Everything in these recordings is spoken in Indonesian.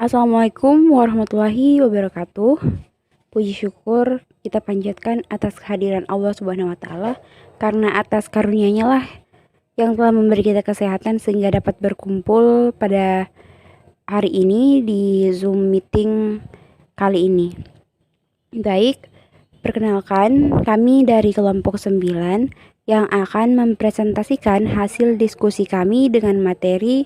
Assalamualaikum warahmatullahi wabarakatuh. Puji syukur kita panjatkan atas kehadiran Allah Subhanahu wa taala, karena atas karunia-Nya lah yang telah memberi kita kesehatan sehingga dapat berkumpul pada hari ini di Zoom meeting kali ini. Baik, perkenalkan kami dari kelompok 9 yang akan mempresentasikan hasil diskusi kami dengan materi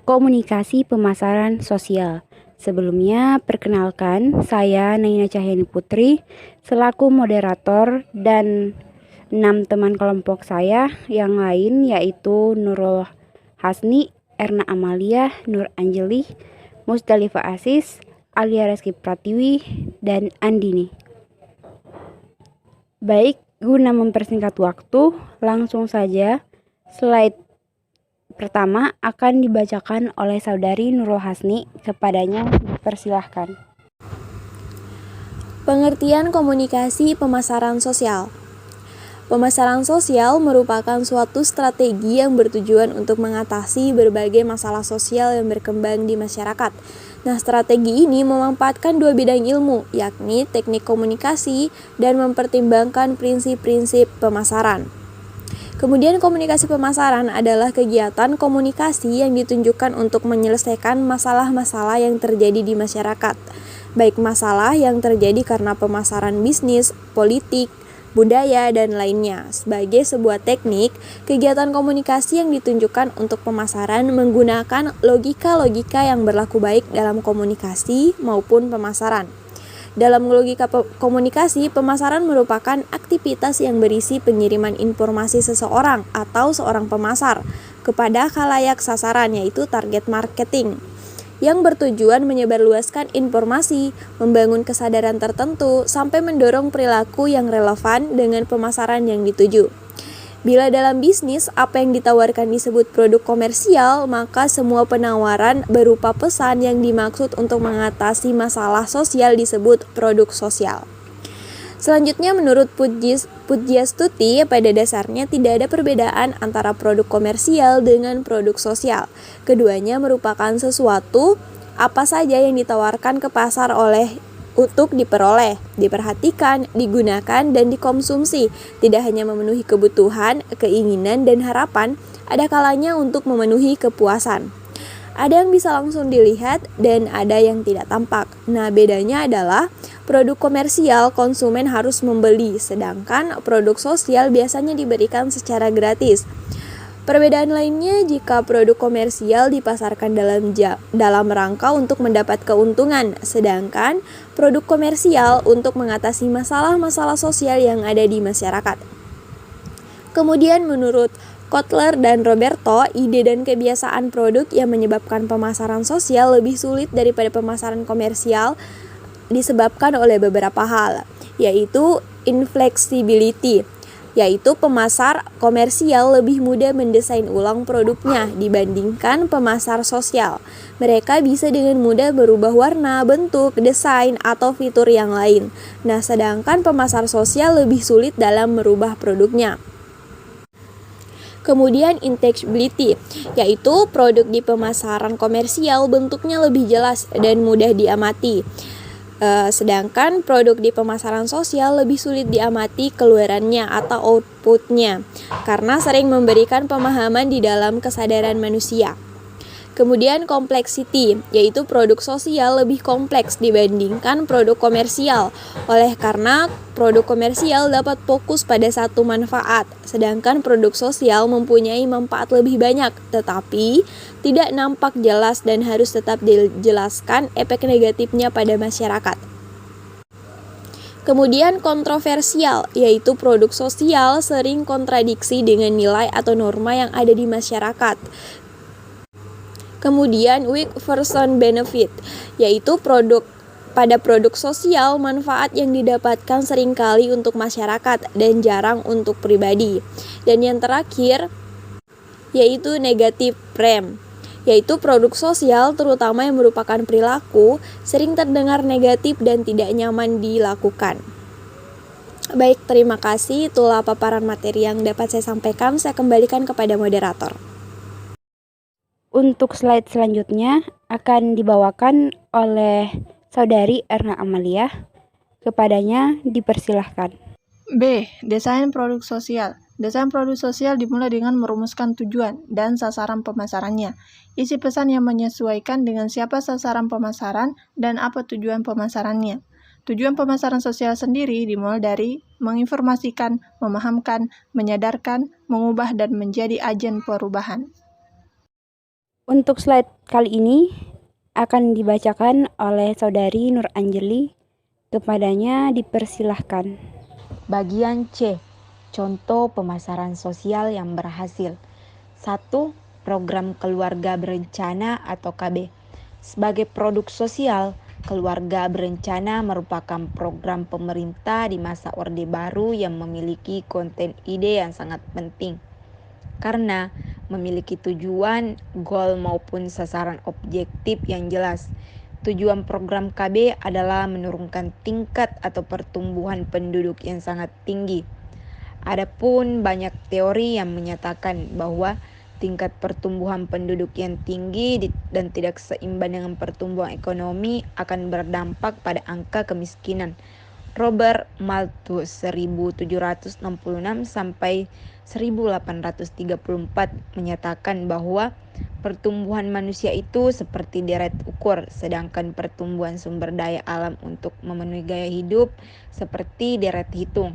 komunikasi pemasaran sosial. Sebelumnya, perkenalkan saya Naina Cahyani Putri selaku moderator dan 6 teman kelompok saya yang lain yaitu Nurul Hasni, Erna Amalia, Nur Anjeli, Musdalifah Asis, Alia Reski Pratiwi, dan Andini. Baik, guna mempersingkat waktu, langsung saja slide pertama akan dibacakan oleh saudari Nurul Hasni. Kepadanya dipersilahkan. Pengertian komunikasi pemasaran sosial. Pemasaran sosial merupakan suatu strategi yang bertujuan untuk mengatasi berbagai masalah sosial yang berkembang di masyarakat. Nah, strategi ini memanfaatkan dua bidang ilmu, yakni teknik komunikasi dan mempertimbangkan prinsip-prinsip pemasaran. Kemudian komunikasi pemasaran adalah kegiatan komunikasi yang ditunjukkan untuk menyelesaikan masalah-masalah yang terjadi di masyarakat, baik masalah yang terjadi karena pemasaran bisnis, politik, budaya, dan lainnya. Sebagai sebuah teknik, kegiatan komunikasi yang ditunjukkan untuk pemasaran menggunakan logika-logika yang berlaku baik dalam komunikasi maupun pemasaran. Dalam logika komunikasi, pemasaran merupakan aktivitas yang berisi pengiriman informasi seseorang atau seorang pemasar kepada khalayak sasaran, yaitu target marketing, yang bertujuan menyebarluaskan informasi, membangun kesadaran tertentu, sampai mendorong perilaku yang relevan dengan pemasaran yang dituju. Bila dalam bisnis, apa yang ditawarkan disebut produk komersial, maka semua penawaran berupa pesan yang dimaksud untuk mengatasi masalah sosial disebut produk sosial. Selanjutnya, menurut Pujiastuti, pada dasarnya tidak ada perbedaan antara produk komersial dengan produk sosial. Keduanya merupakan sesuatu apa saja yang ditawarkan ke pasar untuk diperoleh, diperhatikan, digunakan, dan dikonsumsi. Tidak hanya memenuhi kebutuhan, keinginan, dan harapan, ada kalanya untuk memenuhi kepuasan. Ada yang bisa langsung dilihat dan ada yang tidak tampak. Nah, bedanya adalah produk komersial konsumen harus membeli, sedangkan produk sosial biasanya diberikan secara gratis. Perbedaan lainnya, jika produk komersial dipasarkan dalam rangka untuk mendapat keuntungan, sedangkan produk komersial untuk mengatasi masalah-masalah sosial yang ada di masyarakat. Kemudian menurut Kotler dan Roberto, ide dan kebiasaan produk yang menyebabkan pemasaran sosial lebih sulit daripada pemasaran komersial disebabkan oleh beberapa hal, yaitu inflexibility, yaitu pemasar komersial lebih mudah mendesain ulang produknya dibandingkan pemasar sosial. Mereka bisa dengan mudah berubah warna, bentuk, desain, atau fitur yang lain. Nah, sedangkan pemasar sosial lebih sulit dalam merubah produknya. Kemudian intangibility, yaitu produk di pemasaran komersial bentuknya lebih jelas dan mudah diamati. Sedangkan produk di pemasaran sosial lebih sulit diamati keluarannya atau outputnya karena sering memberikan pemahaman di dalam kesadaran manusia. Kemudian complexity, yaitu produk sosial lebih kompleks dibandingkan produk komersial. Oleh karena produk komersial dapat fokus pada satu manfaat, sedangkan produk sosial mempunyai manfaat lebih banyak, tetapi tidak nampak jelas dan harus tetap dijelaskan efek negatifnya pada masyarakat. Kemudian kontroversial, yaitu produk sosial sering kontradiksi dengan nilai atau norma yang ada di masyarakat. Kemudian weak version benefit, yaitu pada produk sosial manfaat yang didapatkan seringkali untuk masyarakat dan jarang untuk pribadi. Dan yang terakhir yaitu negative frame, yaitu produk sosial terutama yang merupakan perilaku sering terdengar negatif dan tidak nyaman dilakukan. Baik, terima kasih. Itulah paparan materi yang dapat saya sampaikan. Saya kembalikan kepada moderator. Untuk slide selanjutnya akan dibawakan oleh Saudari Erna Amalia. Kepadanya dipersilahkan. B. Desain produk sosial. Desain produk sosial dimulai dengan merumuskan tujuan dan sasaran pemasarannya. Isi pesan yang menyesuaikan dengan siapa sasaran pemasaran dan apa tujuan pemasarannya. Tujuan pemasaran sosial sendiri dimulai dari menginformasikan, memahamkan, menyadarkan, mengubah, dan menjadi agen perubahan. Untuk slide kali ini akan dibacakan oleh Saudari Nur Anjeli. Kepadanya dipersilahkan. Bagian C. Contoh pemasaran sosial yang berhasil. 1. Program Keluarga Berencana atau KB. Sebagai produk sosial, Keluarga Berencana merupakan program pemerintah di masa Orde Baru yang memiliki konten ide yang sangat penting. Karena memiliki tujuan, goal maupun sasaran objektif yang jelas. Tujuan program KB adalah menurunkan tingkat atau pertumbuhan penduduk yang sangat tinggi. Adapun banyak teori yang menyatakan bahwa tingkat pertumbuhan penduduk yang tinggi dan tidak seimbang dengan pertumbuhan ekonomi akan berdampak pada angka kemiskinan. Robert Malthus 1766 sampai 1834 menyatakan bahwa pertumbuhan manusia itu seperti deret ukur, sedangkan pertumbuhan sumber daya alam untuk memenuhi gaya hidup seperti deret hitung.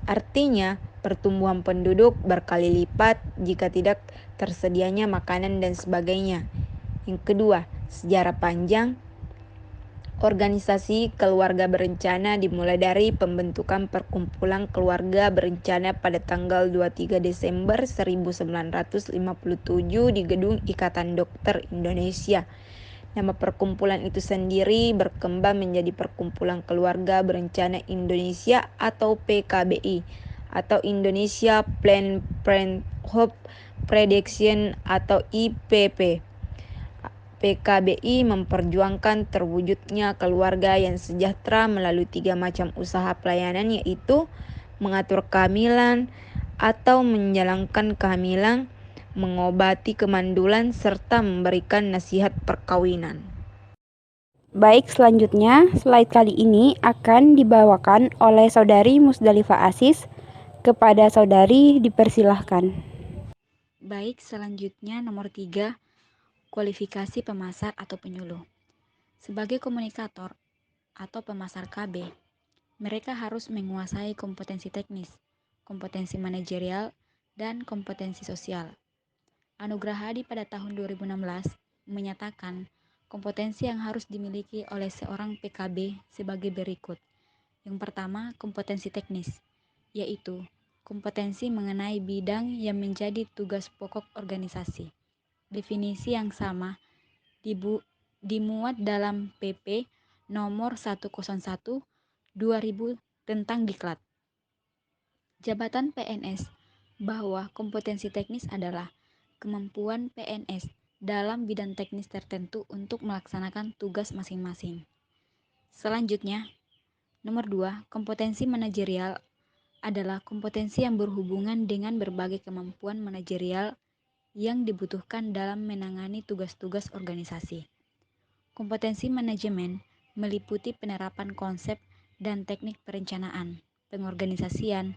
Artinya, pertumbuhan penduduk berkali lipat jika tidak tersedianya makanan dan sebagainya. Yang kedua, sejarah panjang. Organisasi keluarga berencana dimulai dari pembentukan Perkumpulan Keluarga Berencana pada tanggal 23 Desember 1957 di Gedung Ikatan Dokter Indonesia. Nama perkumpulan itu sendiri berkembang menjadi Perkumpulan Keluarga Berencana Indonesia atau PKBI atau Indonesia Plan Parenthood Prediction atau IPP. PKBI memperjuangkan terwujudnya keluarga yang sejahtera melalui 3 macam usaha pelayanan, yaitu mengatur kehamilan atau menjalankan kehamilan, mengobati kemandulan, serta memberikan nasihat perkawinan. Baik, selanjutnya slide kali ini akan dibawakan oleh Saudari Musdalifah Asis. Kepada Saudari dipersilahkan. Baik, selanjutnya nomor 3, kualifikasi pemasar atau penyuluh. Sebagai komunikator atau pemasar KB, mereka harus menguasai kompetensi teknis, kompetensi manajerial, dan kompetensi sosial. Anugerah Hadi pada tahun 2016 menyatakan kompetensi yang harus dimiliki oleh seorang PKB sebagai berikut. Yang pertama, kompetensi teknis, yaitu kompetensi mengenai bidang yang menjadi tugas pokok organisasi. Definisi yang sama dimuat dalam PP nomor 101 2000 tentang Diklat. Jabatan PNS, bahwa kompetensi teknis adalah kemampuan PNS dalam bidang teknis tertentu untuk melaksanakan tugas masing-masing. Selanjutnya, nomor 2, kompetensi manajerial adalah kompetensi yang berhubungan dengan berbagai kemampuan manajerial yang dibutuhkan dalam menangani tugas-tugas organisasi. Kompetensi manajemen meliputi penerapan konsep dan teknik perencanaan, pengorganisasian,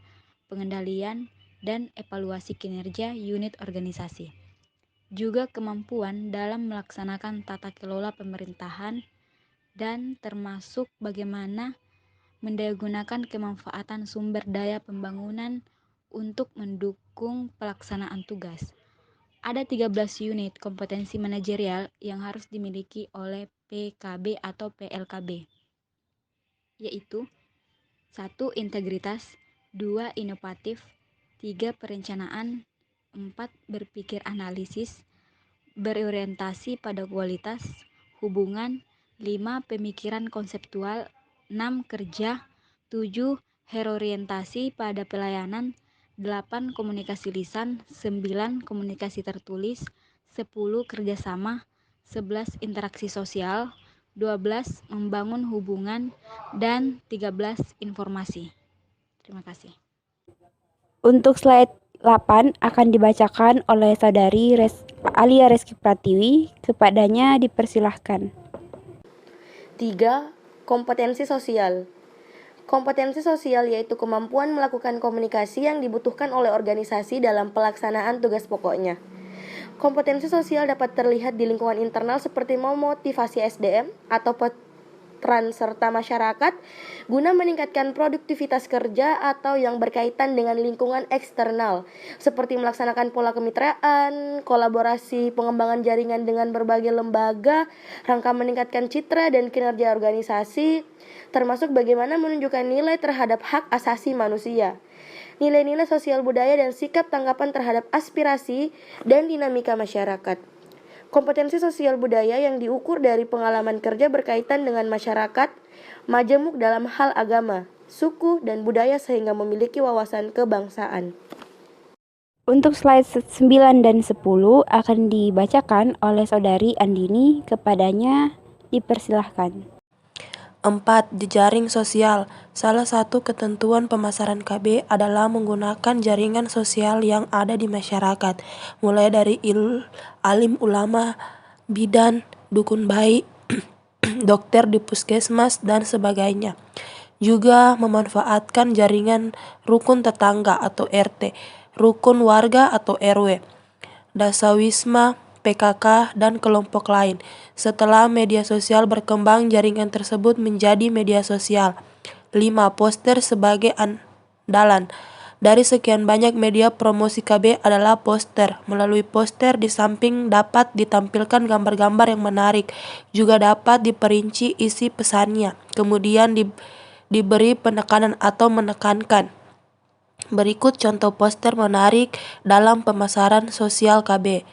pengendalian, dan evaluasi kinerja unit organisasi. Juga kemampuan dalam melaksanakan tata kelola pemerintahan dan termasuk bagaimana mendayagunakan kemanfaatan sumber daya pembangunan untuk mendukung pelaksanaan tugas. Ada 13 unit kompetensi manajerial yang harus dimiliki oleh PKB atau PLKB, yaitu 1. Integritas, 2. Inovatif, 3. Perencanaan, 4. Berpikir analisis, berorientasi pada kualitas, hubungan, 5. Pemikiran konseptual, 6. Kerja, 7. Herorientasi pada pelayanan, 8. Komunikasi lisan, 9. Komunikasi tertulis, 10. Kerjasama, 11. Interaksi sosial, 12. Membangun hubungan, dan 13. Informasi. Terima kasih. Untuk slide 8 akan dibacakan oleh Saudari Alia Reski Pratiwi. Kepadanya dipersilahkan. 3. Kompetensi sosial. Kompetensi sosial yaitu kemampuan melakukan komunikasi yang dibutuhkan oleh organisasi dalam pelaksanaan tugas pokoknya. Kompetensi sosial dapat terlihat di lingkungan internal seperti memotivasi SDM atau peran serta masyarakat guna meningkatkan produktivitas kerja, atau yang berkaitan dengan lingkungan eksternal seperti melaksanakan pola kemitraan, kolaborasi, pengembangan jaringan dengan berbagai lembaga, rangka meningkatkan citra dan kinerja organisasi, termasuk bagaimana menunjukkan nilai terhadap hak asasi manusia, nilai-nilai sosial budaya dan sikap tanggapan terhadap aspirasi dan dinamika masyarakat. Kompetensi sosial budaya yang diukur dari pengalaman kerja berkaitan dengan masyarakat, majemuk dalam hal agama, suku, dan budaya sehingga memiliki wawasan kebangsaan. Untuk slide 9 dan 10 akan dibacakan oleh Saudari Andini. Kepadanya dipersilahkan. 4. Jejaring sosial. Salah satu ketentuan pemasaran KB adalah menggunakan jaringan sosial yang ada di masyarakat, mulai dari alim ulama, bidan, dukun bayi, dokter di puskesmas, dan sebagainya. Juga memanfaatkan jaringan rukun tetangga atau RT, rukun warga atau RW, dasawisma, PKK, dan kelompok lain. Setelah media sosial berkembang, jaringan tersebut menjadi media sosial. 5. Poster sebagai andalan. Dari sekian banyak media promosi KB adalah poster. Melalui poster di samping dapat ditampilkan gambar-gambar yang menarik, juga dapat diperinci isi pesannya, kemudian diberi penekanan atau menekankan. Berikut contoh poster menarik dalam pemasaran sosial KB.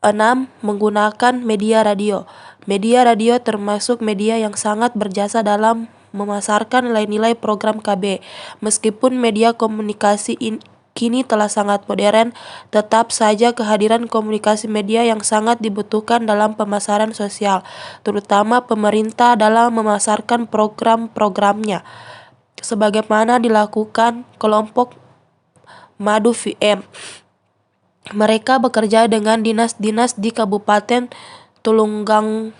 6. Menggunakan media radio. Media radio termasuk media yang sangat berjasa dalam memasarkan nilai-nilai program KB. Meskipun media komunikasi kini telah sangat modern, tetap saja kehadiran komunikasi media yang sangat dibutuhkan dalam pemasaran sosial, terutama pemerintah dalam memasarkan program-programnya, sebagaimana dilakukan kelompok Madu VM. Mereka bekerja dengan dinas-dinas di Kabupaten Tulungagung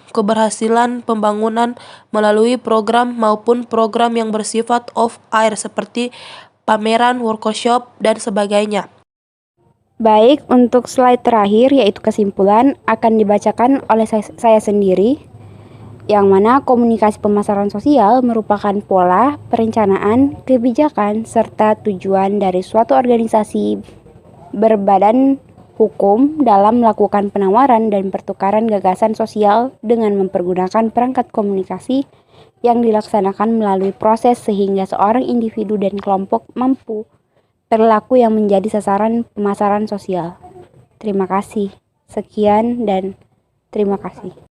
keberhasilan pembangunan melalui program maupun program yang bersifat off-air seperti pameran, workshop, dan sebagainya. Baik, untuk slide terakhir yaitu kesimpulan akan dibacakan oleh saya sendiri, yang mana komunikasi pemasaran sosial merupakan pola, perencanaan, kebijakan, serta tujuan dari suatu organisasi berbadan hukum dalam melakukan penawaran dan pertukaran gagasan sosial dengan mempergunakan perangkat komunikasi yang dilaksanakan melalui proses sehingga seorang individu dan kelompok mampu perilaku yang menjadi sasaran pemasaran sosial. Terima kasih. Sekian dan terima kasih.